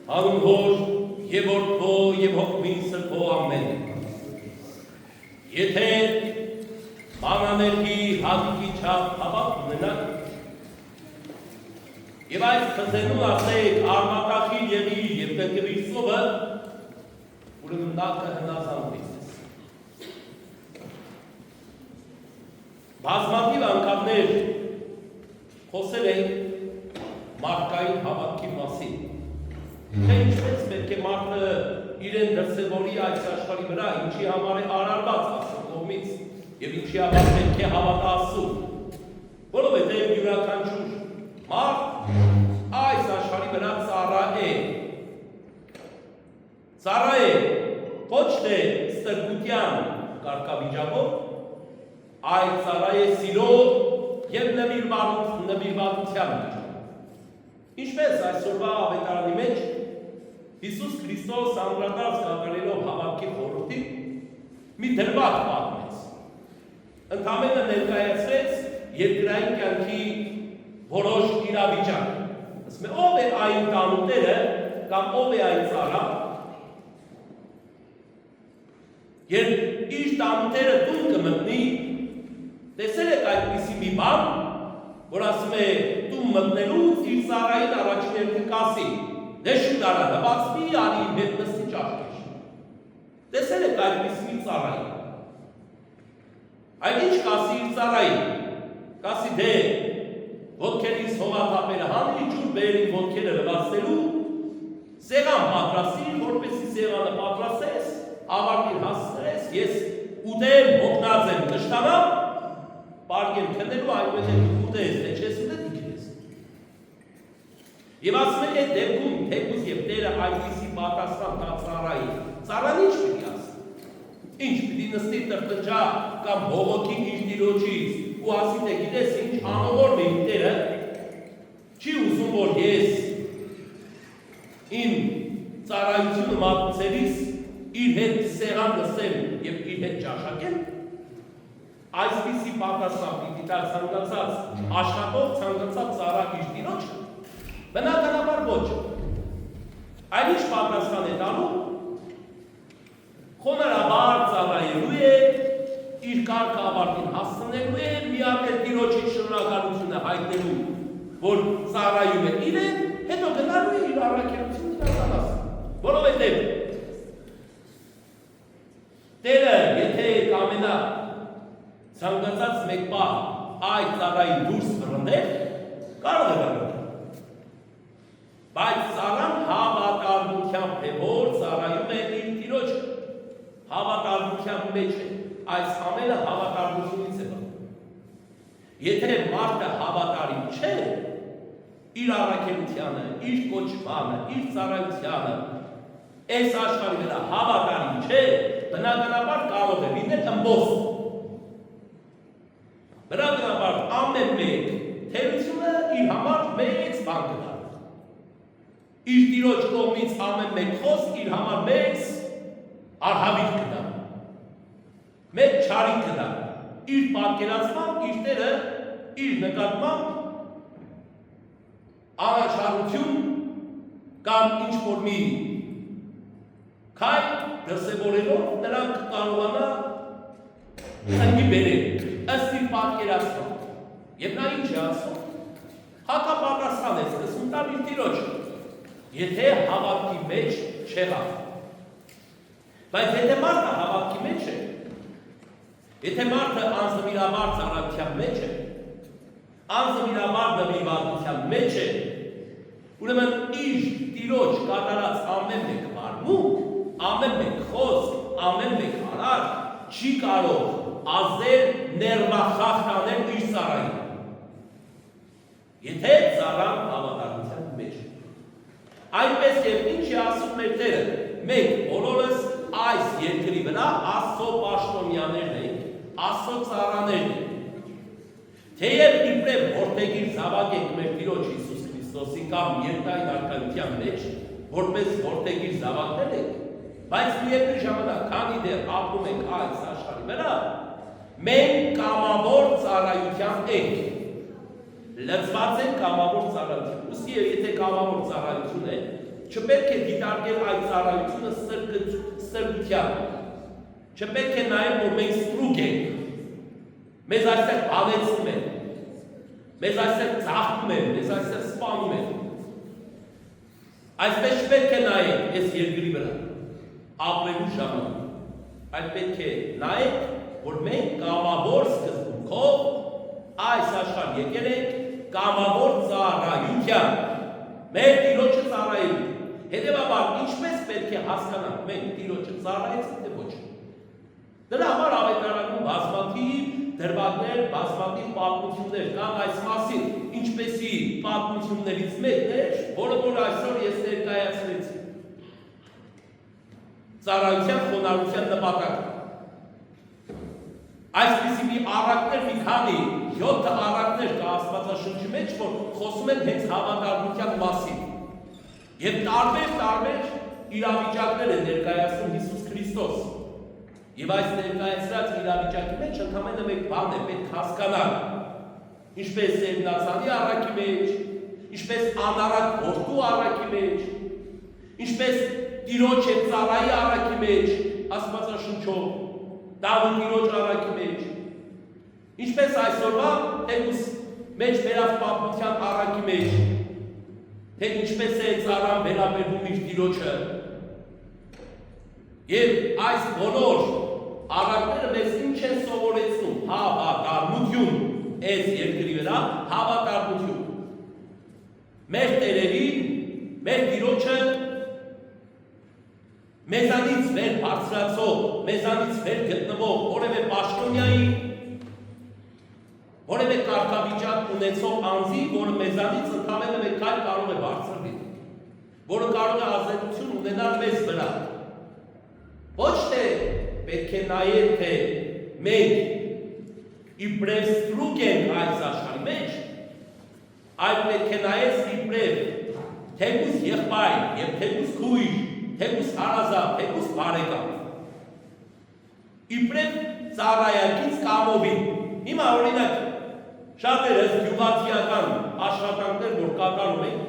Հանուն Հոր եւ Որդու եւ Հոգի Սրբո ամեն։ Եթե բանաների հատիկի չափ հավատ ունենաք եւ այս խնդրում ասեք արմատախիլ եղի եւ կգրի սովը, ուրեմն նա կհնազանդվի ձեզ։ Բազմաթիվ անգամներ խոսել ենք մարդկային հավատքի մասին։ Թե ինչպես պետք է մարդը իրեն դրսևորի այս աշխարհի վրա, ինչի համար է արարված Աստծո կողմից եւ ինչի համար պետք է հավատա Աստծուն։ Որովհետեւ յուրաքանչյուր մարդ այս աշխարհի վրա ծառա է։ Ծառա է ոչ թե ստրկության կարգավիճակով, այլ ծառա է սիրո եւ նվիրվածության մեջ։ Ինչպես այսօրվա ավետարանի մեջ Հիսուս Քրիստոս անդրադարձ կատարելով հավատքի խորհրդին մի դրվագ պատմեց։ Ընդամենը ներկայացրեց երկրային կյանքի որոշ իրավիճակ։ Ասում է, ով է այն տանուտերը կամ ով է այն ծառա, երբ իր տանուտերը տուն կմտնի, տեսել եք այդպիսի մի բան, որ ասում է տուն մտնելուց իր ծառային առաջին երթին կասի, դե շուտ արա հվացվի, արի իմ հետ նստի ճաշկեշ։ Տեսել եք այդպիսի մի ծառային։ Այդ ինչ կասի իր ծառային, կասի դե ոտքերից հողաթափերը հանրի, ջուր բերի ոտքերը լվացնելու, սեղան պատրաստիր, որպեսզի սեղանը պատրաստես, ավարտին հասցնես, ես ուտեմ, հոգնած եմ, կշտանամ, պարգեմ քնելու, այնպես է ուտես, թե չես ուտես, իքրես։ Եվ ասում է այդ դեպքում, թեկուզ եւ Տերը այնպիսի պատասխան տա ծառային, ծառան ինչ պիտի ասի։ Ինչ պիտի նստի տրտնջա կամ բողոքի իր տիրոջից ու ասի թե գիտես ինչ անողորմ է իմ Տերը, չի ուզում որ ես իմ ծառայությունը մատուցելիս իր հետ սեղան նստեմ եւ իր հետ ճաշակեմ։ Այսպիսի պատասխան պիտի տա ցանկացած աշխատող, ցանկացած ծառա իր տիրոջը։ Բնականաբար ոչ։ Այլ ինչ պատասխան է տալու։ Խոնարհաբար ծառայելու է, իր կարգը ավարտին հասցնելու է, միապետ տիրոջի շնորհակալությունը հայտնելու, որ ծառայում է իրեն, հետո գնալու է իր առաքելությունը իրականացնել։ Որովհետև Տերը, եթե կամենա ցանկացած մեկ պահ այդ ծառային դուրս բռնել, կարող է բռնել։ Բայց ծառան հավատարմությամբ է, որ ծառայում է իր տիրոջը, հավատարմության մեջ է, այս ամենը հավատարմությունից է բխում։ Եթե մարդը հավատարիմ չէ, իր առաքելությանը, իր կոչմանը, իր ծառայությանը, այս աշխարհի վրա հավատարիմ չէ, բնականաբար կարող է լինել ըմբոստ։ Բնականաբար ամեն մեկ թերությունը իր համար մեծ բան կդառնա։ Իր տիրոջ կողմից ամեն մեկ խոսք իր համար մեծ արհավիք կդառնա։ Մեծ չարիք կդառնա։ Իր պատկերացմամբ իր Տերը իր նկատմամբ առաջարկություն կամ ինչ-որ մի քայլ դրսևորելով նրանք կարողանա ծնկի բերել ըստ իր պատկերացմամբ։ Եվ նա ինչ է ասում, հակապատասխան է սկսում տալ իր տիրոջը, եթե հավատքի մեջ չեղավ։ Բայց եթե մարդը հավատքի մեջ է, եթե մարդը անձնվիրաբար ծառայության մեջ է, անձնվիրաբար նվիրվածության մեջ է, ուրեմն իր տիրոջ կատարած ամեն մեկ վարմունք, ամեն մեկ խոսք, ամեն մեկ արարք չի կարող ազդել ներվախախտ անել իր ծառային։ Եթե ծառան հավատարմության մեջ է։ Այնպես եւ ինչ է ասում մեր Տերը, մենք բոլորս այս երկրի վրա Աստծո պաշտոնյաներն ենք, Աստծո ծառաներն ենք։ Թեև իբրև որդեգիր զավակ ենք մեր Տիրոջ Հիսուս Քրիստոսի կամ երկրային արքայության մեջ, որպես որդեգիր զավակներ ենք, բայց միևնույն ժամանակ, քանի դեռ ապրում ենք այս աշխարհի վրա, մենք կամավոր ծառայության ենք։ Լծված ենք կամավոր ծառայություն։ Ուսի եթե կամավոր ծառայություն է, չպետք է դիտարկել այդ ծառայությունը ստրկությամբ, չպետք է նայել, որ մենք ստրուկ ենք, մեզ այստեղ բանեցնում են, մեզ այստեղ ծաղկում են, մեզ այստեղ սպանում են, այսպես չպետք է նայել այս երկրի վրա, ապրելու ժամանակ, այլ պետք է նայել, որ մենք կամավոր սկզբունքով այս աշխարհ եկել ենք կամավոր ծառայությամբ, մեր Տիրոջը ծառայելու։ Հետևաբար, ինչպես պետք է հասկանանք մենք Տիրոջը ծառայեցինք, թե ոչ։ Դրա համար Ավետարանում բազմաթիվ դրվագներ, բազմաթիվ պատմություններ կան այս մասին, ինչպեսի պատմություններից մեկն էր, որը որ այսօր ես ներկայացրեցի։ Ծառայության խոնարհության նպատակը։ Այսպիսի մի առակներ, մի քանի 7 առակներ կա Աստվածաշնչի մեջ, որ խոսում են հենց հավատարմության մասին։ Եվ տարբեր իրավիճակներ է ներկայացնում Հիսուս Քրիստոս։ Եվ այս ներկայացրած իրավիճակի մեջ ընդամենը մեկ բան է պետք հասկանալ, ինչպես Սերմնացանի առակի մեջ, ինչպես անառակ որդու առակի մեջ, ինչպես Տիրոջ եւ ծառայի առակի մեջ, Աստվածաշնչով, Դավիթ Տիրոջ առակի մեջ, ինչպես այսօրվա թեկուս մեջ վերած պատմության առակի մեջ, թե ինչպես է ծառան վերաբերվում իր Տիրոջը։ Եվ այս բոլոր առակները մեզ ինչ են սովորեցնում, հավատարմություն, այս երկրի վրա հավատարմություն։ Մեր տերերին, մեր Տիրոջը մեզանից վեր բարձրացող, մեզանից վեր գտնվող որևէ պաշտոնյայի, որևէ կարգավիճակ ունեցող անձի, որը մեզանից ընդամենը մեկ քայլ կարող է բարձրվել, որը կարող է ազդեցություն ունենալ մեզ վրա։ Ոչ թե պետք է նայել, թե մենք իբրև ստրուկ ենք այս աշխարհի մեջ, այլ պետք է նայել իբրև թեկուս եղբայր եւ թեկուս քույր, թեկուս հարազատ, թեկուս բարեկամ։ Իբրև ծառայակից կամովին։ Հիմա օրինակ շատերս գյուղացիական աշխատանքներ, որ կատարում ենք,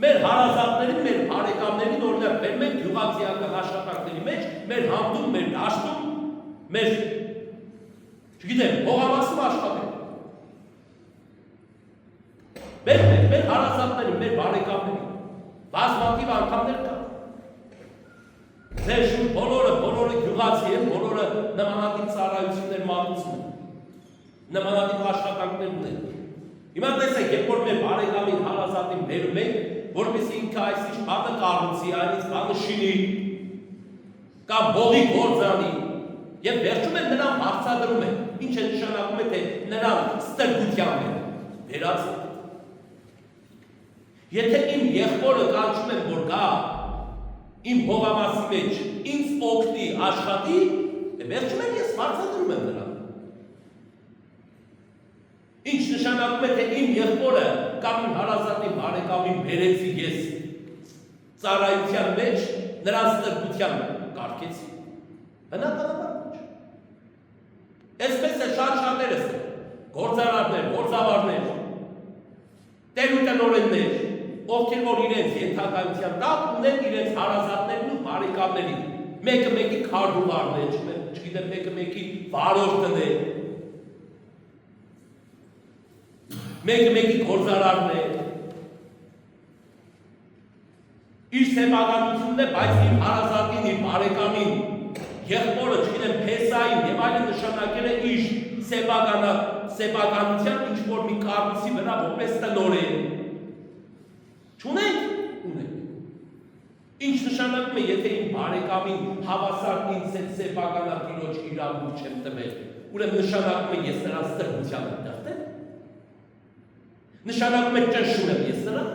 մեր հարազատներին, մեր բարեկամներին օրինակ բերում ենք գյուղացիական աշխատանքների մեջ, մեր հանդում, մեր դաշտում, մեր, չգիտեմ, հողամասում աշխատենք։ Մեր հարազատներին, մեր բարեկամներին, բազմաթիվ անդամներ կան։ Ձեր շուրջ բոլորը գյուղացի են, բոլորը նմանատիպ ծառայություններ մատուցում են, նմանատիպ աշխատանքներ ունեն։ Հիմա տեսեք, երբ որ մեր բարեկամին հարազատին բերում ենք, որպեսզի ինքը այսինչ բանը կառուցի, այնից բանը շինի, կամ հողի գործանի, եւ վերջում են նրան հարցադրում են, ինչ է նշանակում է, թե նրան ստրկությամբ է վերածել։ Եթե իմ եղբորը կանչում եմ, որ գա իմ հողամասի մեջ, ինձ օգնի աշխատի, վերջում են ես հարցադրում եմ նրան։ Ինչ նշանակում է, թե իմ եղբորը կամ իմ հարազատի բարեկամին բերեցի ես ծառայության մեջ, նրան ստրկությամբ կարգեցի։ Բնականաբար ոչ։ Այսպես է շատ-շատերս գործարարներ, գործավարներ, տեր ու տնօրեններ, ովքեր որ իրենց ենթակայության տակ ունեն իրենց հարազատներին ու բարեկամներին, մեկը մեկի քարտուղարներ, չգիտեմ, մեկը մեկի վարորդներ, մեկը մեկի գործարարներ, իր սեփականությունն է, բայց իր հարազատին, իր բարեկամին, եղբորը, չգիտեմ, փեսային եւ այլն նշանակել է իր սեփականության ինչ-որ մի կառույցի վրա որպես տնօրեն։ Չունենք, ունենք։ Ինչ նշանակում է, եթե իմ բարեկամին հավասար ինձ այդ սեփականատիրոջ իրավունք չեմ տվել, ուրեմն նշանակում է ես նրան ստրկությամբ եմ տվել։ Նշանակում է ճնշում եմ ես նրան։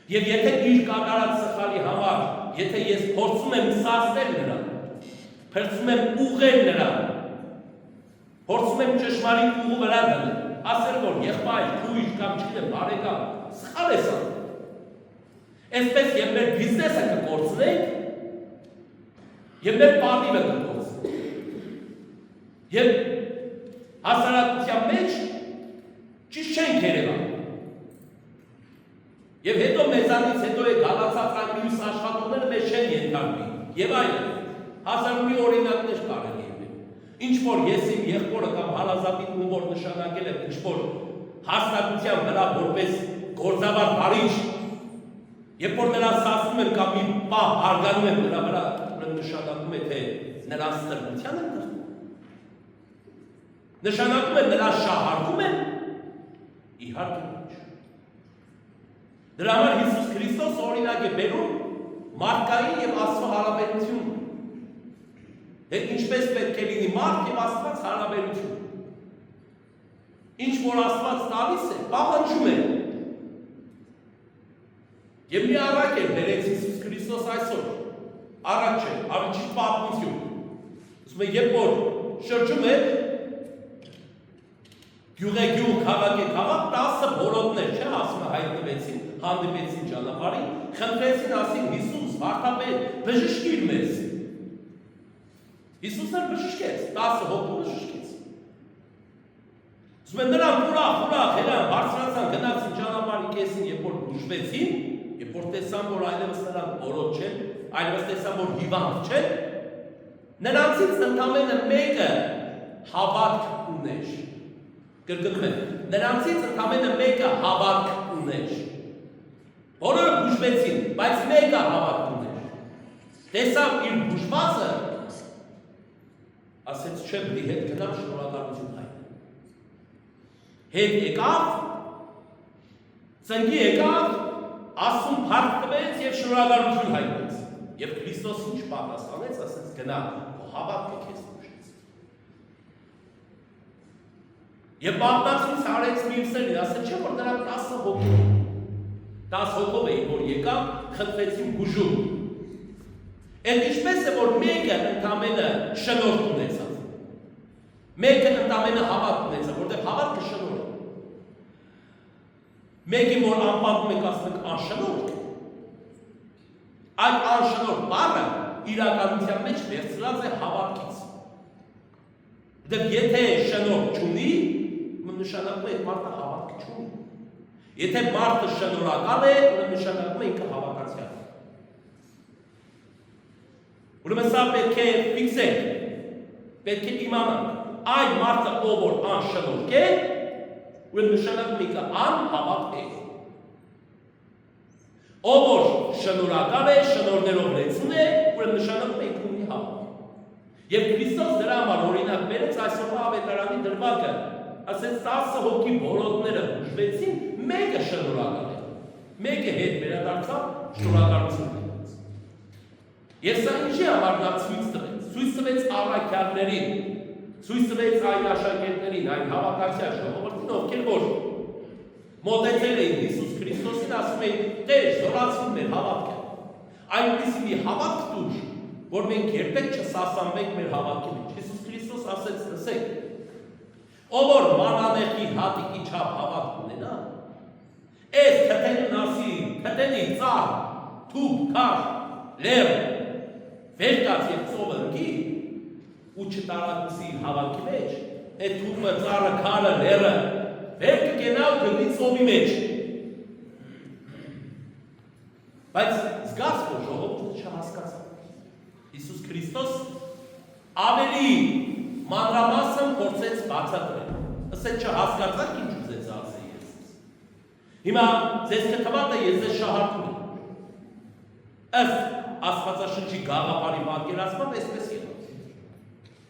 Եվ եթե իր կատարած սխալի համար, եթե ես փորձում եմ սասնել նրան, փորձում եմ ուղղել նրան, փորձում եմ ճշմարիտ ուղու վրա դնել, ասել որ եղբայր, քույր կամ չգիտեմ բարեկամ, սխալ ես անում։ Այսպես եւ մեր բիզնեսը կկորցնենք, եւ մեր պատիվը կկորցնենք։ Եվ հասարակության մեջ ճիշտ չենք երևա։ Եվ հետո մեզ դրանից հետո է գալացած այն մյուս աշխատողները մեզ չեն ենթարկվի, և այլն, հազար մի օրինակներ կարելի է։ Ինչ որ ես իմ եղբորը կամ հարազատին ում որ նշանակել եմ, ինչ որ հաստատության վրա որպես գործավար բարիչ, երբ որ նրանց ասում եմ կամ մի պահ հարգանում եմ նրա վրա, նշանակում է, թե նրանց տրմության եմ դրվում։ Նշանակում է նրանց շահարկում եմ, իհարկե ոչ։ Դրա համար Հիսուս Քրիստոս օրինակ է բերում մարդկային և Աստծո հարաբերություն։ Թե ինչպես պետք է լինի մարդ և Աստված հարաբերություն։ Ինչ որ Աստված տալիս է, պահանջում է։ Եվ մի առակ է բերեց Հիսուս Քրիստոս այսօր։ Առակ չէ, առաջի պատմություն։ Ասում է, երբ որ շրջում է, գյուղ է գյուղ, քաղաք է քաղաք, 10 բորոտներ, չէ, ասում է հայտնվեցին, հանդիպեցին ճանապարհին, խնդրեցին, ասին Հիսուս, վարդապետ, բժշկիր մեզ։ Հիսուսը բժշկեց, 10 հոգու բժշկեց։ Ասում է, նրանք ուրախ հելան, բարձրացան, գնացին ճանապարհի կեսին, երբ որ բուժվեցին, երբ որ տեսան, որ այլևս նրանք բորոտ չեն, այլևս տեսան, որ հիվանդ չեն, նրանցից ընդամենը մեկը հավատք ուներ։ Կրկնում եմ, նրանցից ընդամենը մեկը հավատք ուներ։ Բոլորը բուժվեցին, բայց մեկը հավատք ուներ։ Տեսավ իր բուժվածը, ասեց չէ, բլի հետ գնամ շնորհակալություն հայտնեմ։ Հետ եկավ, ծնկի եկավ, Աստծուն փառք տվեց և շնորհակալություն հայտնեց։ Եվ Քրիստոս ինչ պատասխանեց, ասեց գնա, քո հավատքը քեզ բուժեց։ Եվ պատմածից արեց մյուսներին, ասեց չէ, որ նրանք 10 հոգով էին։ 10 հոգով էին, որ եկան, խնդրեցին բուժում։ Այդ ինչպես է, որ մեկը ընդամենը շնորհ ունեցավ։ Մեկը ընդամենը հավատ ունեցավ, որտեղ հավատքը շնորհ է։ Մեկի որ անպատում եք ասում եք անշնորհ։ Այդ անշնորհ բառը իրականության մեջ վերցրած է հավատքից։ Դեռ եթե շնորհ չունի, նշանակում է այդ մարդը հավատք չունի։ Եթե մարդը շնորհակալ է, նշանակում է ինքը հավատացյալ է։ Ուրեմն սա պետք է ֆիքսենք, պետք է իմանանք, այն մարդը ով որ անշնորհք է, ուրեմն նշանակում է ինքը անհավատ է։ Ով որ շնորհակալ է, շնորհներով լեցուն է, ուրեմն նշանակում է ինքը ունի հավատ։ Եվ Քրիստոս դրա համար օրինակ բերեց այսօրվա ավետարանի դրվագը, ասեց 10 հոգի բորոտները բուժվեցին, մեկը շնորհակալ է, մեկը հետ վերադարձավ, շնորհակալություն տվեց։ Եվ սա ինչի համար նա ցույց տվեց, ցույց տվեց առաքյալներին, ցույց տվեց այն աշակերտներին, այն հավատացյալ ժողովրդին, ովքեր որ մոտեցել էին Հիսուս Քրիստոսին, ասում էին, Տեր, զորացրու մեր հավատքը։ Այնպիսի մի հավատք տուր, որ մենք երբեք չսասանվենք մեր հավատքի մեջ։ Հիսուս Քրիստոս ասեց, լսեք, ով որ մանանեխի հատիկի չափ հավատք ունենա, այս թթենուն ասի, թթենի ծառ, թուփ, քար, լեռ, վերկաց եւ ծովը ընկի, ու չտարակուսի հավատքի մեջ, այդ թուփը, ծառը, քարը, լեռը, վեր կգենա ու գտնի ծովի մեջ։ Բայց զգաց, որ ժողովուրդը չհասկացավ։ Հիսուս Քրիստոս ավելի մանրամասն փորձեց բացատրել։ Ասեց չհասկացաք ինչ ուզեց ասել ես։ Հիմա ձեզ կթվա ես ձեզ շահարկում եմ։ Ըստ Աստվածաշնչի գաղափարի պատկերացմամբ այսպես եղավ։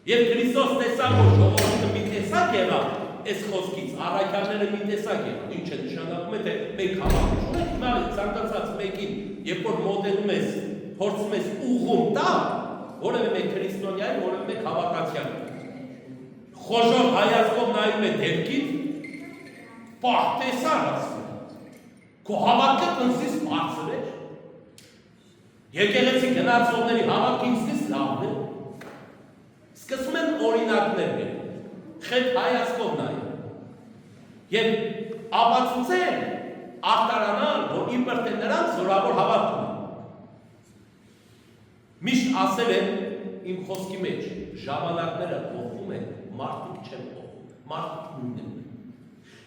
Եվ Քրիստոս տեսավ, որ ժողովուրդը մի տեսակ եղավ այս խոսքից, առաքյալները մի տեսակ եղավ, ինչ է նշանակում է, թե մենք հավատք ունենք, հիմա ցանկացած մեկին, երբ որ մոտենում ես, փորձում ես ուղղում տալ, որևէ մեկ քրիստոնյայի, որևէ մեկ հավատացյալ։ Խոժոր հայացքով նայում է դեպքին, պահ տեսար ասում։ Քո հավատքը ինձից բարձր է։ Եկեղեցի գնացողների հավատքը ինձից լավն է։ Սկսում են օրինակներ բերել, խետ հայացքով նայել։ Եվ ապացուցել, արտարանալ, որ իբր թե նրանց զորավոր հավատք ունեն։ Միշտ ասել են իմ խոսքի մեջ, ժամանակները փոխվում են, մարդիկ չեն փոխվում, մարդիկ նույնն են։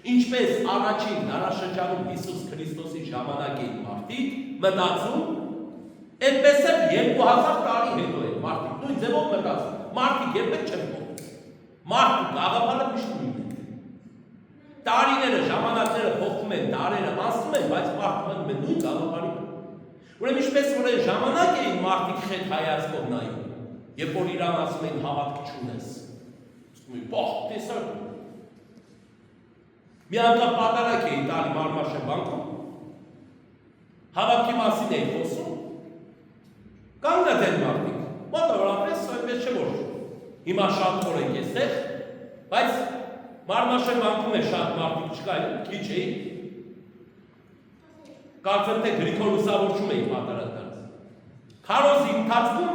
Ինչպես առաջին դարաշրջանում Հիսուս Քրիստոսի ժամանակ էին մարդիկ մտածում, այդպես էլ 2000 տարի հետո են մարդիկ նույն ձևով մտածում։ Մարդիկ երբեք չեն փոխվում։ Մարդու գաղափարը միշտ նույնն է։ Տարիները, ժամանակները փոխվում են, դարերը անցնում են, բայց մարդը մնում է նույն գաղափարի վրա։ Ուրեմն ինչպես որ այն ժամանակ էին մարդիկ խետ հայացքով նայում, երբ որ իրան ասում էին հավատք չունես։ Ասում էին, «Բախ, տեսա»։ Մի անգամ պատարակ էի տալի Մարմաշե բանկում, հավատքի մասին էի խոսում, կանգնած են մարդիկ, մոտավորապես այդպես չէ որ հիմա շատ օր եք էստեղ, բայց Մարմաշե բանկում է շատ մարդիկ չկային, քիչ էի, կարծեմ թե Գրիգոր Լուսավորչում էի պատարակ տալիս։ Քարոզի ընթացքում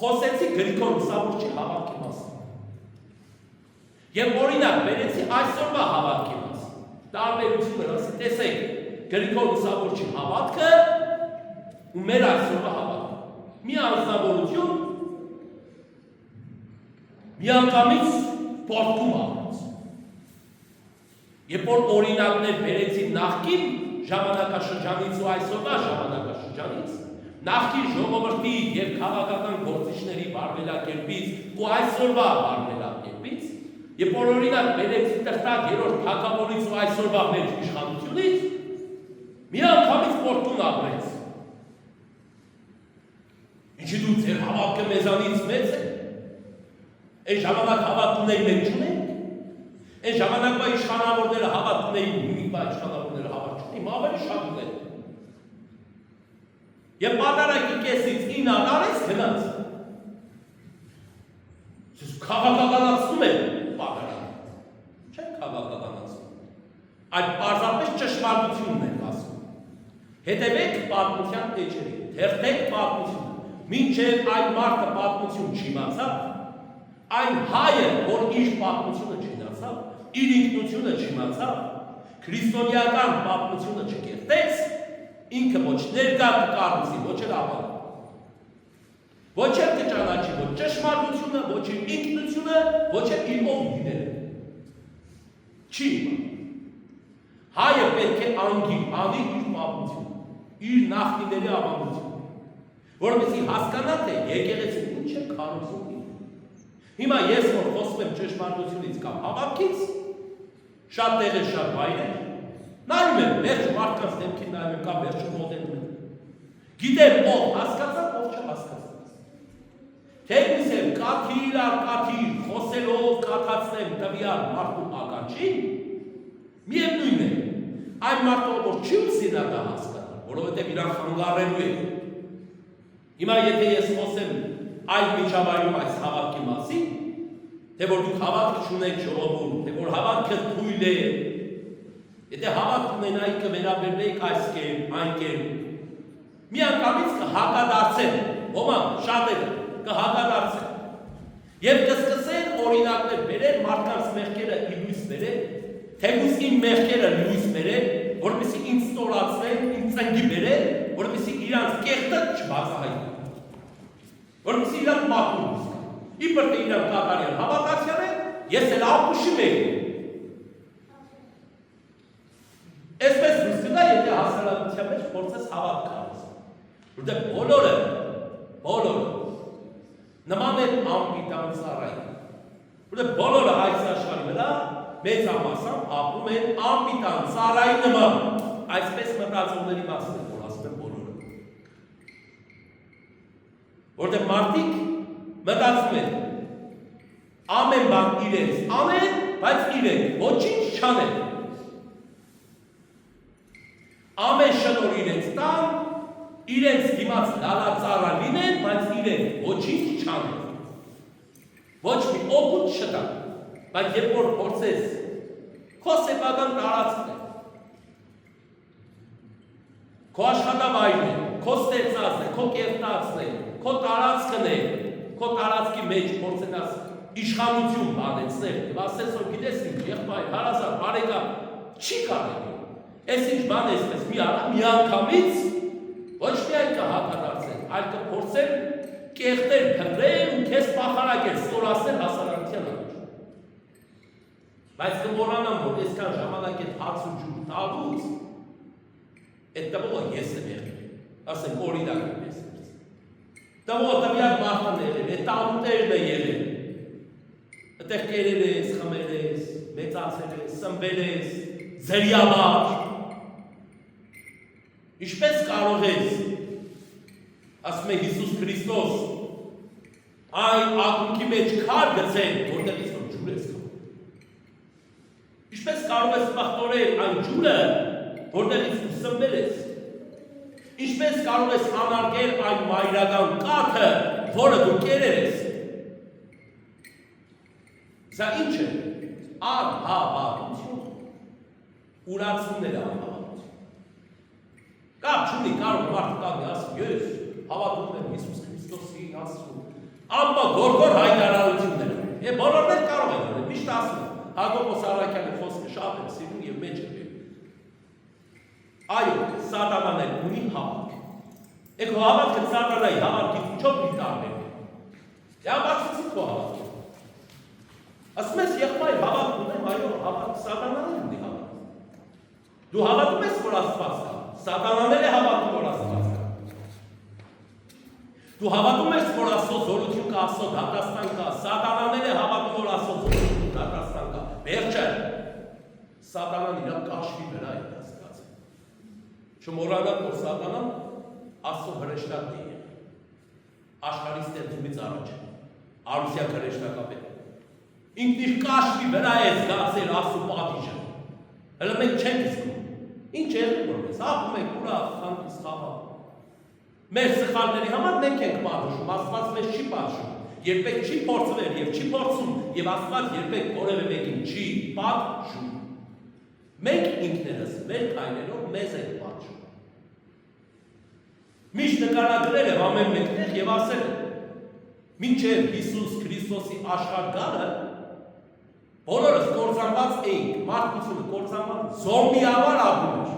խոսեցի Գրիգոր Լուսավորչի հավատքի մասին։ Եվ օրինակ բերեցի այսօրվա հավատքի մասին։ Տարբերությունը ասի, տեսեք, Գրիգոր Լուսավորչի հավատքը ու մեր այսօրվա հավատքը։ Մի անձնավորություն միանգամից պարտքում ապրեց։ Երբ որ օրինակներ բերեցի նախկին ժամանակաշրջանից ու այսօրվա ժամանակաշրջանից, նախկին ժողովրդի եւ քաղաքական գործիչների վարվելակերպից ու այսօրվա վարվելակերպից, երբ որ օրինակ բերեցի տրտակ երրորդ թագավորից ու այսօրվա մեր իշխանությունից, միանգամից պարտություն ապրեց։ Ինչի դու ձեր հավատքը մեզանից մեծ է։ Այն ժամանակ հավատ ունեին, մենք չունենք։ Այն ժամանակվա իշխանավորները հավատ ունեին, հիմիկվա իշխանավորները հավատ չունեին, ավելի շատ ունեն։ Եվ պատարակի կեսից 9 տարեց գնաց։ Քաղաքականացնում են պատարակը։ Չեն քաղաքականացնում։ Այդ պարզապես ճշմարտությունն են ասում։ Հետևեք պատմության էջերին, թերթեք պատմությունը։ Մինչև այն մարդը պատմություն չիմացավ, այն հայը, որ իր պատմությունը չիմացավ, իր ինքնությունը չիմացավ, քրիստոնեական պատմությունը չկերտեց, ինքը ոչ ներկա կկառուցի, ոչ էլ ապագա։ Ոչ էլ կճանաչի ոչ ճշմարտությունը, ոչ էլ ինքնությունը, ոչ էլ իր ով լինելը։ Չի իմա։ Հայը պետք է անի իր պատմությունը, իր նախնիների ավանդությունը, որովհետեւ հասկանա թե եկեղեցին ինչ է քարոզում։ Հիմա ես որ խոսում եմ ճշմարտությունից կամ հավատքից, շատ տեղեր շատ վայրեր, նայում եմ վերջ մարդկանց դեմքին նայում եմ կամ վերջը մոտենում եմ։ Գիտեմ ով հասկացավ, ով չհասկացավ։ Թեկուզ եմ կաթիլ առ կաթիլ խոսելով կաթացնեմ տվյալ մարդու ականջին, միևնույն է, այն մարդը որ չի ուզի նա դա հասկանա, որովհետև իրան խանգարելու է։ Հիմա եթե ես խոսեմ այդ միջավայրում այս հավատքի մասին, թե որ դուք հավատք չունեք ժողովուրդ, թե որ հավատքը թույլ է, եթե հավատք ունենայիք կվերաբերվեիք այս կերպ, այն կերպ, միանգամից կհակադարձեն, ոմանք շատերը կհակադարձեն, եւ կսկսեն օրինակներ բերել, մարդկանց մեղքերը ի լույս բերել, թեկուզ իմ մեղքերը լույս բերել, որպեսզի ինձ ստորացնեն, ինձ ծնկի բերել, որպեսզի իրանց կեղտը չբացահայտվի, որպեսզի իրանք մաքուր զգան, իբր թե իրանք կատարյալ հավատացյալ են, ես էլ ապուշի մեկ եմ։ Այսպես դուրս գնա, եթե հասարակության մեջ փորձես հավատք կառուցել, որտեղ բոլորը նման են անպիտան ծառային, որտեղ բոլորը այս աշխարհի վրա մեծամասամբ ապրում են անպիտան ծառայի նման, այսպես մտածողների մասին եմ, որ ասում են բոլորը, որտեղ մարդիկ մտածում են ամեն բան իրենց անեն, բայց իրենք ոչինչ չանեն, ամեն շնոր իրենց տան, իրենց դիմաց լալածառա լինեն, բայց իրենք ոչինչ չանեն, ոչ մի օգուտ չտան, բայց երբ որ փորձես քո սեփական տարածքն է, քո աշխատավայրն է, քո ստեղծածն է, քո կերտածն է, քո տարածքն է, քո տարածքի մեջ փորձենաս իշխանություն բանեցնել, եւ ասես որ գիտես ինչ, եղբայր, հարազատ, բարեկամ, չի կարելի։ Այս ինչ բան է, այսպես մի արա, մի անգամից ոչ միայն կհակադարձեն, այլ կփորձեն կեղտել, փնտրել ու քեզ պախարակել, ստորացնել հասարակության առաջ։ Բայց կմոռանամ, որ այսքան ժամանակ այդ հաց ու ջուր տալուց այդ տվողը ես եմ եղել, ասենք օրինակ եմ ես եղել։ Տվողը տվյալ մարդն է եղել, այդ տանուտերն է եղել։ Այդտեղ կերել ես, խմել ես, մեծացել ես, սնվել ես, ձերյաբար։ Ինչպես կարող ես, ասում է Հիսուս Քրիստոս, այն ակունքի մեջ քար գցել, որտեղից որ ջուր ես կա։ Ինչպես կարող ես պղտորել այն ջուրը, որտեղից դու սնվել ես։ Ինչպես կարող ես անարգել այն մայրական կաթը, որը դու կերել ես։ Սա ինչ է, անհավատություն, ուրացումներ անհավատություն։ Կապ չունի, կարող մարդ կապի ասում, ես հավատում եմ Հիսուս Քրիստոսի ասում, ամբա գորգոր հայտարարություններ են, բոլորներ կարող են ունել, միշտ ասում եմ, Հակոբոս Արաքյանի խոսքը շատ եմ սիրում և մեջ եմ։ Այո, սատանան էլ ունի հավատք։ Եկ հո հավատքը սատանայի հավատքից ինչով մի տարբեր է։ Բացուցի քո հավատքը։ Ասում ես եղբայր հավատք ունեմ, այո, հավատք սատանան էլ ունի հավատք։ Դու հավատում ես, որ Աստված կա, սատանան էլ է հավատում, որ Աստված կա։ Դու հավատում ես, որ Աստծո զորություն կա, Աստծո դատաստան կա, սատանան էլ է հավատում, որ Աստծո զորություն դատաստան կա։ Վերջը, սատանան իր կաշվի վրա է հասկացել։ Չմոռանաք, որ սատանան Աստծո հրեշտակն է եղել։ Աշխարհի ստեղծումից առաջ, Արուսյա հրեշտակապետը։ Ինքն իր կաշվի վրա է զգացել Աստծո պատիժը։ Հələ մենք չենք զգում։ Ինչ եղել որպես, ապրում ենք ուրախ, խանդից խաղաղ։ Մեր սխալների համար մենք ենք պատժում, Աստված մեզ չի պատժում, երբեք չի փորձվել եւ չի փորձում, եւ Աստված երբեք որևէ մեկին չի պատժում։ Մենք ինքներս մեր քայլերով մեզ ենք պատժում։ Միշտ նկարագրել եմ ամեն մեկտեղ եւ ասել եմ. մինչեւ Հիսուս Քրիստոսի աշխարհ գալը բոլորս կործանված էինք, մարդկությունը կործանված, զոմբիավար ապրում էր։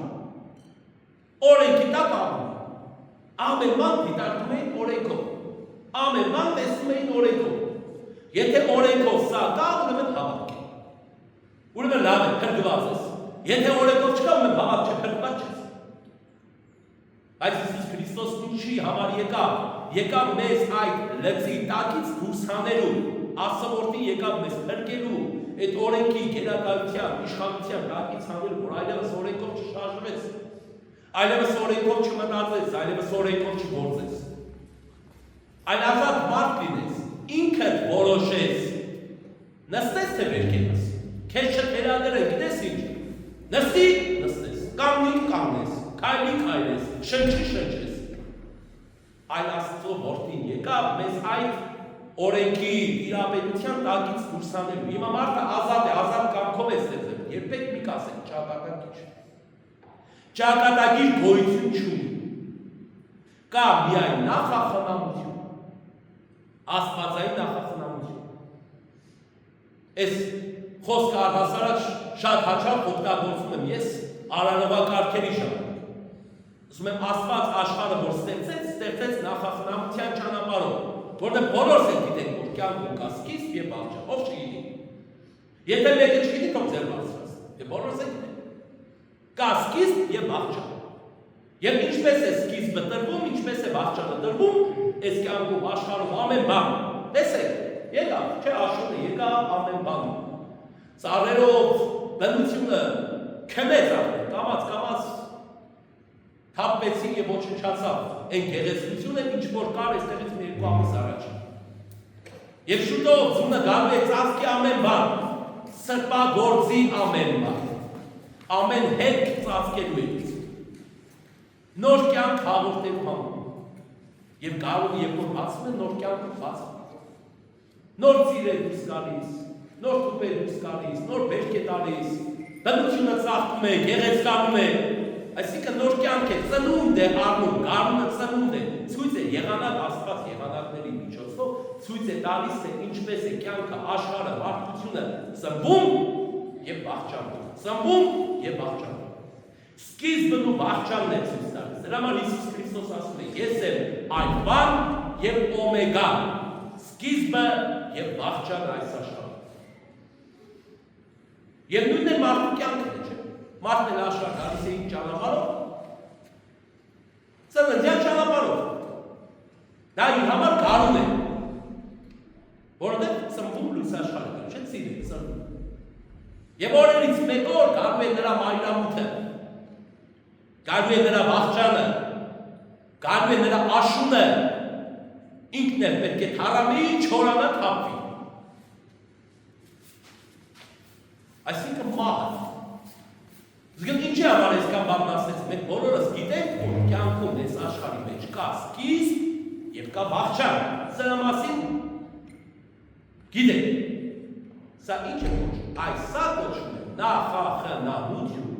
Օրենքի տակ ապրում էր։ Ամեն բան դիտարկում էին օրենքով։ Ամեն բան տեսնում էին օրենքով։ Եթե օրենքով սա կա, ուրեմն հավատք է։ Ուրեմն լավ է, փրկված ես։ Եթե օրենքով չկա, ուրեմն հավատք չէ, փրկված չես։ Բայց Հիսուս Քրիստոսն ինչի համար եկավ մեզ այդ լծի տակից դուրս հանելու, Աստծո եկավ մեզ փրկելու, այդ օրենքի գերակայության, իշխանության տակից հանելու, որ այլևս օրենքով չշարժվես, այլևս օրենքով չմտածես, այլևս օրենքով չգործես, այլ ազատ մարդ լինես, ինքդ որոշես, նստես թե վեր կենաս, քեզ չթերադրը, գիտես ինչ, նստի նստես, կանգնես, քայլես, շնչես, այլ Աստծո որդին եկավ մեզ այդ օրենքի իրապետության տակից դուրս հանելու։ Հիմա մարդը ազատ է, ազատ կամքով է ստեղծել, երբեք մի կասեք ճակատագիր։ Ճակատագիր գոյություն չունի։ Կա միայն նախախնամություն, աստվածային նախախնամություն։ Այս խոսքը առհասարակ շատ հաճախ օգտագործում եմ ես արարողակարգերի ժամանակ։ Ասում եմ Աստված աշխարհը որ ստեղծեց նախախնամության ճանապարհով, որտեղ բոլորս ենք գիտենք, որ կյանքում կա սկիզբ եւ բաղճան, ով չգիտի։ Եթե մեկը չգիտի, թող ձեր բարձրացնի, եւ բոլորս ենք գիտենք։ Կա սկիզբ եւ բաղճան։ Եվ ինչպես է սկիզբը տրվում, ինչպես է բաղճանը տրվում, այս կյանքում աշխարհում ամեն բան, տեսեք, եկավ, չէ, աշխարհը եկավ ամեն բան։ Ծառերով բնությունը քմեց ապրել, կամած թափվեցին եւ ոչնչացավ այն գեղեցկությունը, ինչ որ կար այստեղից մի 2 ամիս առաջ։ Եվ շուտով ձունը գալու է ծածկի ամեն բան, սրբագործի ամեն բան, ամեն հետք ծածկելու է։ Նոր կյանք հաղորդելու համար։ Եվ գալու երբ որ բացում է նոր կյանքը բացում։ Նոր ծիր է դուրս գալիս, նոր թուփ է դուրս գալիս, նոր բերք է տալիս, բնությունը ծաղկում է, գեղեցկանում է։ Այսինքն նոր կյանք է, ծնունդ է առնում, գարունը ծնունդ է, ցույց է եղանակ Աստված եղանակների միջոցով, ցույց է տալիս թե ինչպես է կյանքը, աշխարհը, մարդկությունը ծնվում եւ բաղճանում, ծնվում եւ բաղճանում։ Սկիզբն ու բաղճանն է ցույց տալիս։ Դրա համար Հիսուս Քրիստոս ասում է. ես եմ Ալֆան եւ Օմեգան, սկիզբը եւ բաղճանը այս աշխարհում։ Եվ նույնն է մարդու կյանքն է, չէ։ Մարդն էլ աշխարհ գալիս է իր ճանապարհով, ծննդյան ճանապարհով։ Դա իր համար գարուն է, որովհետև ծնվում լույս աշխարհը, չէ՞, սիրելի ծնվում։ Եվ օրերից մեկ օր գալու է նրա մայրամուտը, գալու է նրա վախճանը, գալու է նրա աշունը, ինքն էլ պետք է թարամի, չորանա, թափվի։ Այսինքն մահը։ Զգում ինչի համար այսքան բան ասեց, մենք բոլորս գիտենք, որ կյանքում այս աշխարհի մեջ կա սկիզբ եւ կա վախճան։ Սրա մասին գիտենք։ Սա ինչ է կոչվում։ Սա կոչվում է նախախնամություն։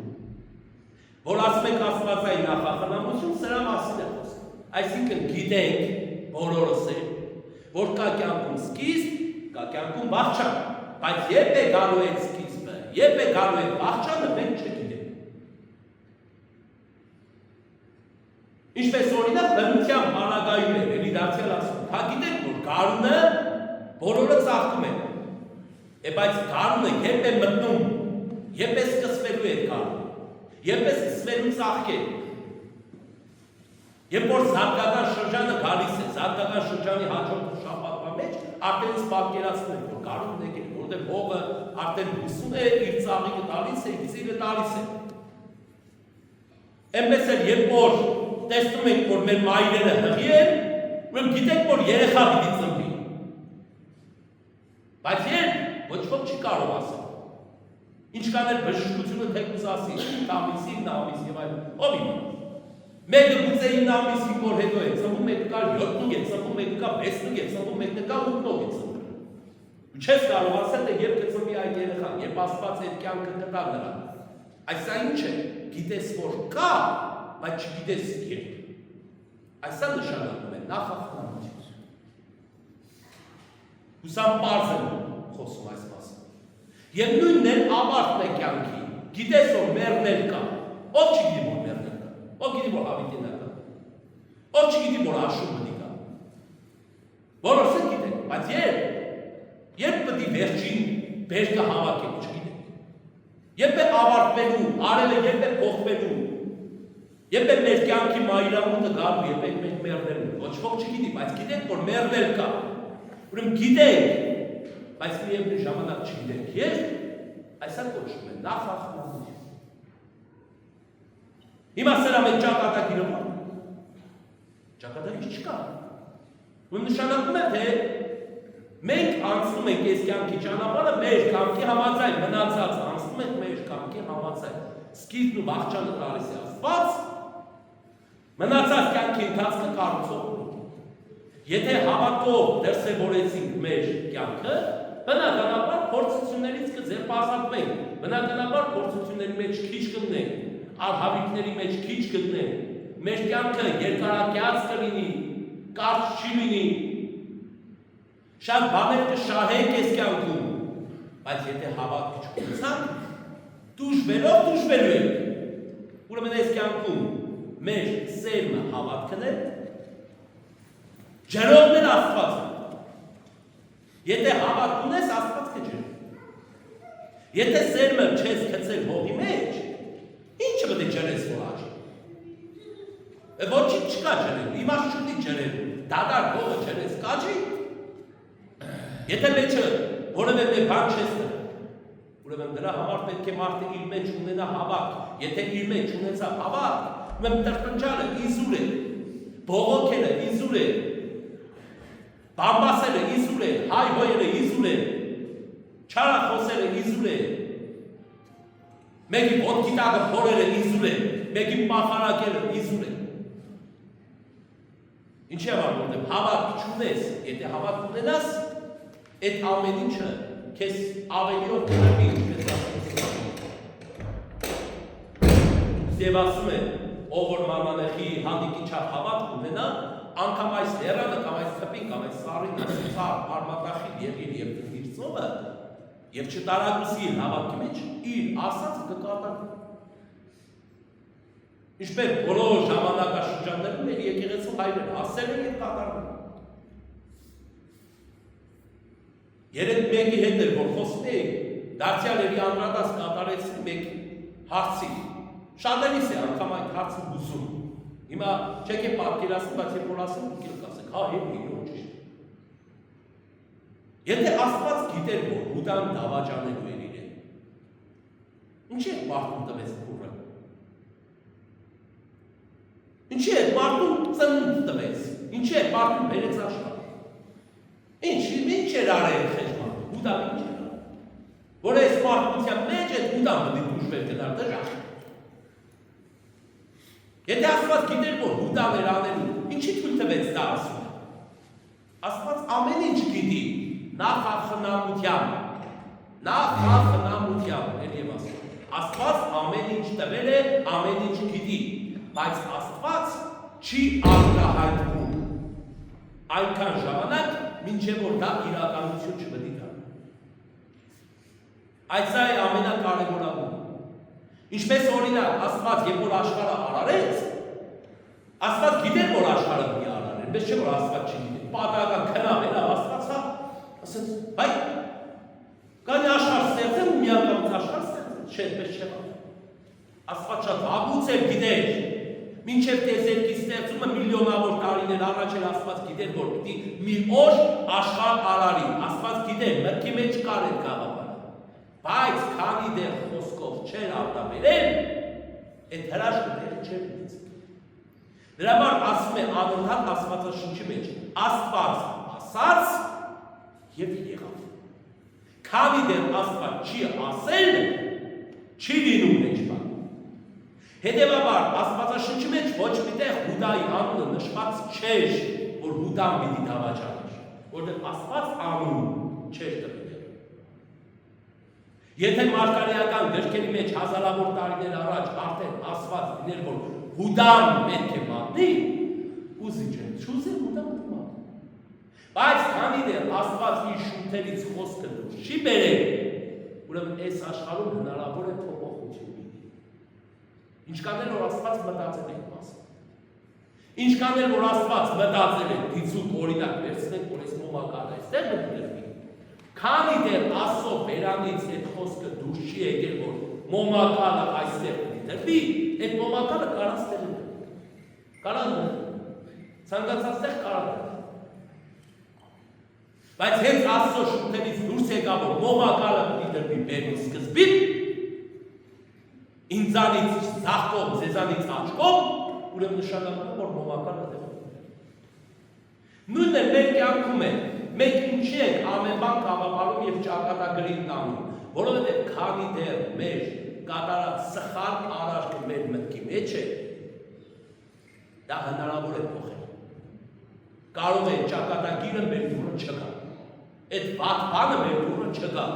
Որ ասում ենք աստվածային նախախնամություն, սրա մասին է խոսքը։ Այսինքն գիտենք բոլորս է, որ կա կյանքում սկիզբ, կա կյանքում վախճան, բայց երբ է գալու այդ սկիզբը, երբ է գալու այդ վախճանը, մենք չգիտենք։ Ինչպես օրինակ բնության բանագայում է, էլի դարձյալ ասում, հա գիտենք, որ գարունը բոլորը ծաղկում են, բայց գարունը երբ է մտնում, երբ է սկսվելու է գարունը, երբ է սկսվելու ծաղկել, երբ որ զարգական շրջանը գալիս է, զարգական շրջանի հաջորդ շաբաթվա մեջ, արդեն պատկերացնում ենք, որ գարունն եկել, որտեղ հողը արդեն հուսում է, իր ծաղիկը տալիս է, գիզիրը տալիս է։ Էնպես էլ երբ որ տեսնում ենք, որ մեր մայրերը հղի են, ուրեմն գիտենք, որ երեխա պիտի ծնվի։ Բայց երբ ոչ ոք չի կարող ասել։ Ինչքան էլ բժշկությունը թեկուզ ասի, 5 ամիս, 9 ամիս եւ այլն, ով իմա։ Մեկը գուցե 9 ամիսի որ հետո է ծնվում, մեկը կա 7 է ծնվում, մեկը կա 6 է ծնվում, մեկը կա 8 է ծնվում։ Ու չես կարող ասել, թե երբ կծնվի այդ երեխան, երբ Աստված այդ կյանքը կտա նրան։ Այս այն ինչ է, գիտես որ կա, բայց չգիտես երբ։ Այսա նշանակում է նախախնամություն։ Հուսամ պարզ եմ խոսում այս մասը։ Եվ նույնն էլ ավարտն է կյանքի, գիտես որ մեռնել կա, ով չգիտի որ մեռնել կա, ով գիտի որ հավիտենա կա, ով չգիտի որ աշուն պտի կա, բոլորս են գիտենք, բայց երբ պտի վերջին բերկը հավաքենք, չգիտենք, երբ է ավարտվելու, արևը երբ է փոխվելու, երբ է մեր կյանքի մայրամուտը գալու, երբ է մենք մեռնելու, ոչ ոք չգիտի, բայց գիտենք որ մեռնել կա, ուրեմն գիտենք, բայց միևնույն ժամանակ չգիտենք երբ, այսա կոչվում է նախախնամություն։ Հիմա սրա մեջ ճակատագիրը ո՞ր։ Ճակատագիր չկա։ Ուրեմն նշանակում է, թե մենք անցնում ենք այս կյանքի ճանապարհը մեր կամքի համաձայն, մնացած անցնում ենք մեր կամքի համաձայն։ Սկիզբն ու վախճանը տալիս է Աստված, մնացած կյանքի ընթացքը կառուցողն է։ Եթե հավատով դրսևորեցինք մեր կյանքը, բնականաբար փորձություններից կձերբազատվենք, բնականաբար փորձությունների մեջ քիչ կգնենք, արհավիկների մեջ քիչ կգնենք, մեր կյանքը երկարակյաց կլինի, կարճ չի լինի, շատ բաներ կշահենք այս կյանքում, բայց եթե հավատք չունեցանք, դժվելու ենք։ Ուրեմն այս կյանքում մեր սերմը հավատքն է, ջրողն էլ Աստված է։ Եթե հավատք ունես, Աստված կջրի։ Եթե սերմը չես գցել հողի մեջ, ինչը պետք է ջրես որ աճի։ Ոչինչ չկա ջրելու, իմաստ չունի ջրելու, դադար հողը ջրես կաճի։ Եթե մեջը որևէ մի բան չես դրել, ուրեմն դրա համար պետք է մարդը իր մեջ ունենա հավատք։ Եթե իր մեջ ունեցավ հավատք, ուրեմն տրտնջալը իզուր է, բողոքելը իզուր է, բամբասելը իզուր է, հայ հոյելը իզուր է, չարախոսելը իզուր է, մեկի ոտքի տակը փորելը իզուր է, մեկի պախարակելը իզուր է։ Ինչի համար որտեղ հավատք չունես, եթե հավատք ունենաս, այդ ամեն ինչը քեզ ավելիով կներվի, ինչպես ասում։ Եվ ասում է, ով որ մանանեխի հանդիկի չափ հավատք ունենա, անգամ այս լեռանը կամ այս թփին կամ այս սարին ցար արմատախիլ եղիր եւ իր ծովը եւ չտարակուսի հավատքի մեջ իր ասածը կկատարվի։ Ինչպես բոլոր ժամանակաշրջաններում մեր եկեղեցու հայրերը ասել են եւ կատարվում։ Երեք մեկի հետ էր որ խոսում էի, դարձյալերի անդրադարձ կատարեցին մեկ հարցի։ Շատերիս է անգամ այդ հարցը հուզում։ Հիմա չեք է պատկերացնում, բայց երբ որ ասեմ, դուք եք ասեք, հա, իրոք ճիշտ։ Եթե Աստված գիտեր, որ Հուդան դավաճանելու էր իրեն, ինչի է մարդուն տվեց փուռը։ Ինչի է մարդուն ծնունդ տվեց, ինչի է մարդուն բերեց աշխարհ։ Ինչ էր արել խեժման, Հուդան ինչ էր արել։ Որ այս մարդության մեջ այդ Հուդան պետք է դժվար գնար դժախ։ Եթե Աստված գիտեր, որ Հուդան էր անելու, ինչի թույլ տվեց դա ասում։ Աստված ամեն ինչ գիտի, նախախնամությամբ, ելի եմ ասում։ Աստված ամեն ինչ տվել է, ամեն ինչ գիտի, բայց Աստված չի արտահայտվում այնքան ժամանակ, մինչև որ դա իրականություն չպետք է դառնա։ Այդ սա է ամենակարևորը։ Ինչպես օրինակ, Աստված երբ որ աշխարհը արարեց, Աստված գիտեր, որ աշխարհը պիտի արարեր, բայց չէ որ Աստված չգիտեր։ Պատահական քնավ էր Աստված, ասեց, հայ, կանի աշխարհ ստեղծեմ ու միանգամից աշխարհ ստեղծեմ, չէ, այդպես չէ։ Աստված շատ հագուց էր գիտեր, մինչև տեսերքի ստեղծումը միլիոնավոր տարիներ առաջ էր Աստված գիտեր, որ պիտի մի օր աշխարհ արարի, Աստված գիտեր, մտքի մեջ կար այդ գաղափարը, բայց քանի դեռ խոսքով չէր արտաբերել, այդ հրաշքը դեռ չէր ունեցել։ Դրա համար ասում է անընդհատ Աստվածաշնչի մեջ, Աստված ասաց և եղավ։ Քանի դեռ Աստված չի ասել, չի լինում մեջ բան։ Հետևաբար Աստվածաշնչի մեջ ոչ մի տեղ Հուդայի անունը նշված չէր, որ Հուդան պիտի դավաճաներ, որտեղ Աստված անուն չէր տվել։ Եթե մարգարեական գրքերի մեջ հազարավոր տարիներ առաջ արդեն ասված լիներ, որ Հուդան պետք է մատնի, ուզի չէ, չուզեր Հուդան մատնի։ Բայց քանի դեռ Աստված իր շունթերից խոսքը դուրս չի բերել, ուրեմն այս աշխարհում հնարավոր է փոփոխություն լինի։ Ինչքան էլ որ Աստված մտածել է մասը։ Ինչքան էլ որ Աստված մտածել է դիցուկ օրինակ վերցնենք, որ այս մոմակալը այստեղ մտնի։ Քանի դեռ Աստծո բերանից այդ խոսքը դուրս չի եկել, որ մոմակալը այստեղ դրվի, այդ մոմակալը կարա ստեղ դրվի։ Կարա դրվի։ Ցանկացած տեղ կարա դրվի։ Բայց հենց Աստծո շունթերից դուրս եկավ, որ մոմակալը պիտի դրվի բերնի սկզբին, ինձանից ձախ կողմ, ձեզանից աջ կողմ, ուրեմն նշանակում է, որ մոմակալը դրվի։ Նույնն է մեր կյանքում է, մենք ինչի ենք ամեն բան կաղապարում և ճակատագրին տանում, որովհետև քանի դեռ մեր կատարած սխալ արարքը մեր մտքի մեջ է, դա հնարավոր է փոխել։ Կարող է ճակատագիրը մեր դուրը չգա, այդ վատ բանը մեր դուրը չգա,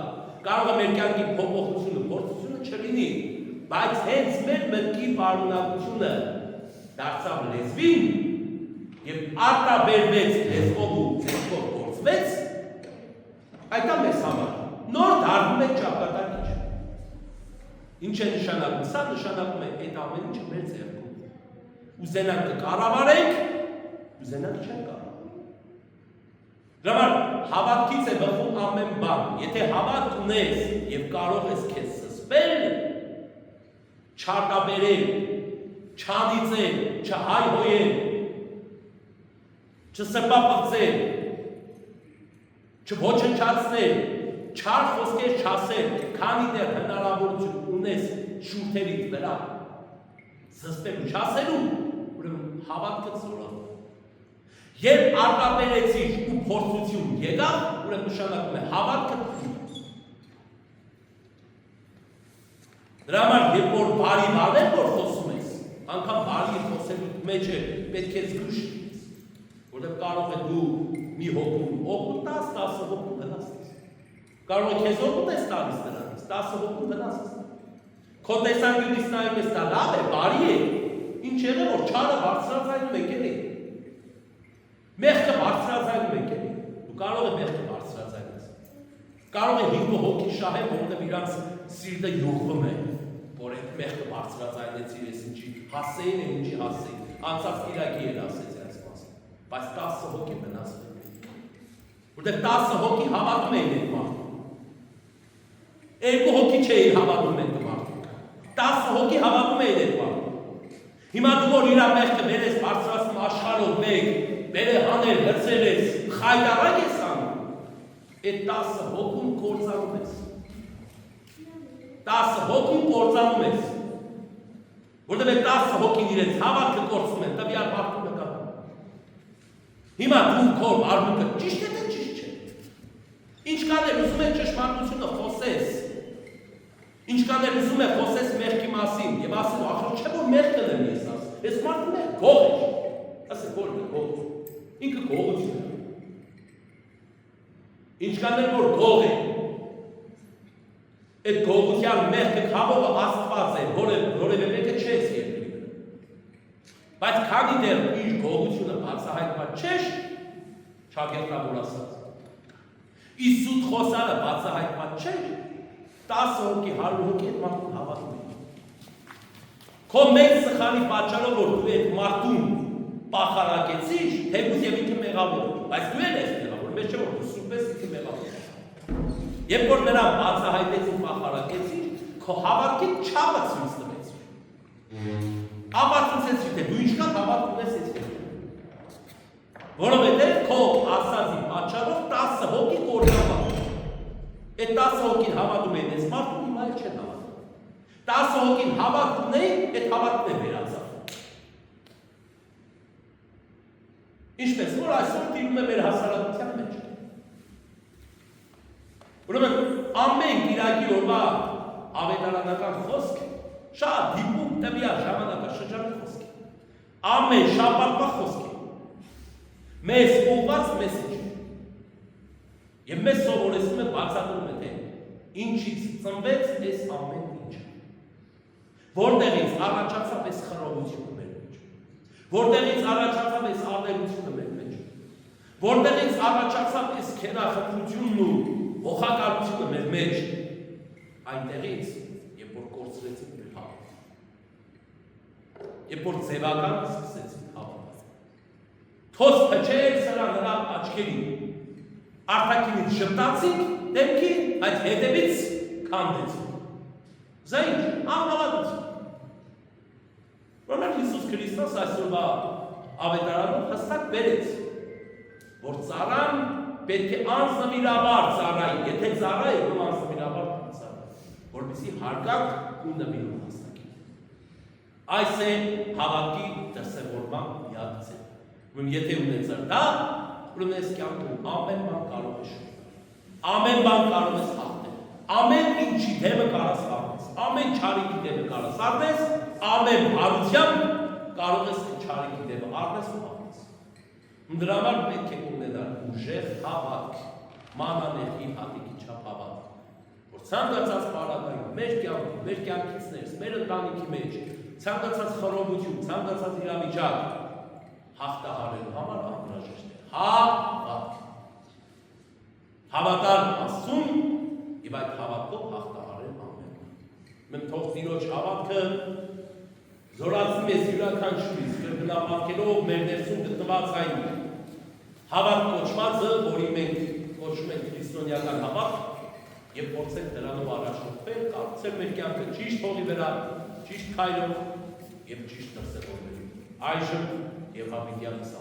կարող է մեր կյանքի փոփոխությունը, փորձությունը չլինի, բայց հենց մեր մտքի պարունակությունը դարձավ լեզվին և արտաբերվեց լեզվով ու ձեռքով գործվեց, այդ է մեզ համար, նոր դառնում է ճակատագիր։ Ինչ է նշանակում, սա նշանակում է այդ ամեն ինչը մեր ձեռքում։ Ուզենանք կկառավարենք, ուզենանք չենք կառավարում։ Դրա համար հավատքից է բխում ամեն բան։ Եթե հավատք ունես և կարող ես քեզ զսպել, չարտաբերել, չանիծել, չհայհոյել, չսրբապղծել, չոչնչացնել, չար խոսքեր չասել, քանի դեռ հնարավորություն ունես շուրթերիդ վրա զսպելու չասելու, ուրեմն հավատքը զորավոր։ Երբ արտաբերեցիր ու փորձություն եկավ, ուրեմն նշանակում է հավատքը թույլ։ Դրա համար երբ որ բարի բաներ որ խոսում ես, անգամ բարի խոսելու մեջ է պետք է զգուշ լինես, որտեղ կարող է դու մի հոգու օգուտ տաս, 10 հոգու վնասես։ Կարող է քեզ օգուտ ես տալիս նրանից, 10 հոգու վնասես։ Քո տեսանկյունից նայում ես դա լավ է, բարի է, ինչ եղել որ չարը բարձրաձայնում եք էլի։ Մեղքը բարձրաձայնում եք էլի։ Դու կարող է մեղքը բարձրաձայնես։ Կարող է 5 հոգի շահել, որովհետև իրանց սիրտը յուղվում է, որ այդ մեղքը բարձրաձայնեցիր, ես ինչի հասեին է, ինչի հասեին։ Անցած Կիրակի էլ ասեց այս մասը։ Բայց 10 հոգի վնասվել են։ Որտեղ 10 հոգի հավատում էին այդ մարդուն։ Երկու հոգի չէին հավատում են մարդիկ։ 10 հոգի հավատում էին այդ մարդը։ Հիմա դու որ իր մեղքը բերես բարձրացնում աշխարհով մեկ, բերե հանել, հրցել ես, խայտարակ ես անում, այդ 10 հոգում կործանում ես։ 10 հոգում կործանում ես։ Որտեղ այդ 10 հոգին իրենց հավատքը կործնում են, տվյալ մարդու նկատմամբ։ Հիմա դու քո արմունկը ճիշտ է թե ճիշտ չէ։ Ինչքան էլ ուզում ես ճշմարտությունը խոսես, ինչքան էլ ուզում ես խոսես մեղքի մասին եւ ասել ախր չէ որ մեղքը եմ ես ասում, ես մարդու մեղ գող է, ասել որ գող, ինքը գողություն է։ Ինչքան էլ որ գող է, այդ գողության մեղքը խաղողը Աստված է, որևէ մեկը չես երկրի վրա։ Բայց քանի դեռ իր գողությունը բացահայտված չէ, շագերտավոր ասած։ Իսկ սուտ խոսալը բացահայտված չէ, 10 հոգի, 100 հոգի այդ մարդուն հավատում են։ Քո մեծ սխալի պատճառով որ դու այդ մարդուն պախարակեցիր, թեկուզ եւ ինքը մեղավոր, բայց դու ես մեղավոր, մեզ չէ որ դու սուրբես ինքը մեղավոր։ Երբ որ նրան բացահայտեցին պախարակեցիր, քո հավատքի չափը ցույց տվեց։ Ապացուցեցի թե դու ինչքան հավատ ունես այդ որովհետև քո ասածի պատճառով 10 հոգի կործանված։ Այդ 10 հոգին հավատում են այս մարդուն, հիմա էլ չեն հավատում։ 10 հոգին հավատ ունեին, այդ հավատն է վերացավ։ Ինչպես որ այսօր տիրում է մեր հասարակության մեջ։ Ուրեմն ամեն կիրակի օրվա ավետարանական խոսք շատ դիպուկ տվյալ ժամանակաշրջանի խոսք է։ Ամեն շաբաթվա խոսք է։ Մեզ ուղղված մեսեջ։ Եվ մեզ սովորեցնում է բացատրում է թե ինչից ծնվեց այս ամեն ինչը։ Որտեղից առաջացավ այս խռովությունը մեր մեջ։ Որտեղից առաջացավ այս ատելությունը մեր մեջ։ Որտեղից առաջացավ այս քենախնդրությունն ու ողակալությունը մեր մեջ։ Այնտեղից, երբ որ կորցրեցին մեր հավատը։ Երբ որ ձևական սկսեցին հավատալ։ Թոս փչեր սրա նրա աչքերին։ Արտաքինից շպտացինք, դեմքին, այդ հետևից քանդեցինք։ Զայնչ, անհավատություն։ Որմեն Հիսուս Քրիստոս այսօրվա ավետարանում հստակ բերեց, որ ծառան պետք է անձնվիրաբար ծառայի, եթե ծառա է, ում անձնվիրաբար ծառա, որպեսզի հարգանք ու նվիրում հաստատի։ Այս է հավատքի դրսևորման միակ ձևը։ Եթե ունեցար դա, ուրեմն այս կյանքում ամեն բան կարող ես շփվել։ Ամեն բան կարող ես հաղթել։ Ամեն ինչի դեմը կարաս հաղթես։ Ամեն չարիքի դեմը կարաս առնես, ամեն բարությամբ կարող ես այդ չարիքի դեմը առնես ու հաղթես։ Դրա համար պետք է ունենալ ուժեղ հավատք, մանանեխի հատիկի չափ հավատք, որ ցանկացած պարագայում, մեր կյանքում, մեր կյանքից ներս, մեր ընտանիքի մեջ, ցանկացած խռովություն, ցանկացած իրավիճակ հաղթահարելու համար անհրաժեշտ է հավատք։ Հավատալ Աստծուն եւ այդ հավատքով հաղթահարել ամեն բան։ Մենք թող Տիրոջ հավատքը զորացնի մեզ յուրաքանչյուրից, կրկնապատկելով մեր ներսում գտնված այն հավատ կոչվածը, որի մենք կոչում ենք քրիստոնեական հավատ, եւ փորձենք դրանով առաջնորդվել, կառուցել մեր կյանքը ճիշտ հողի վրա, ճիշտ քայլով եւ ճիշտ դրսևորվելու։ Այժմ եւ հավիտյանս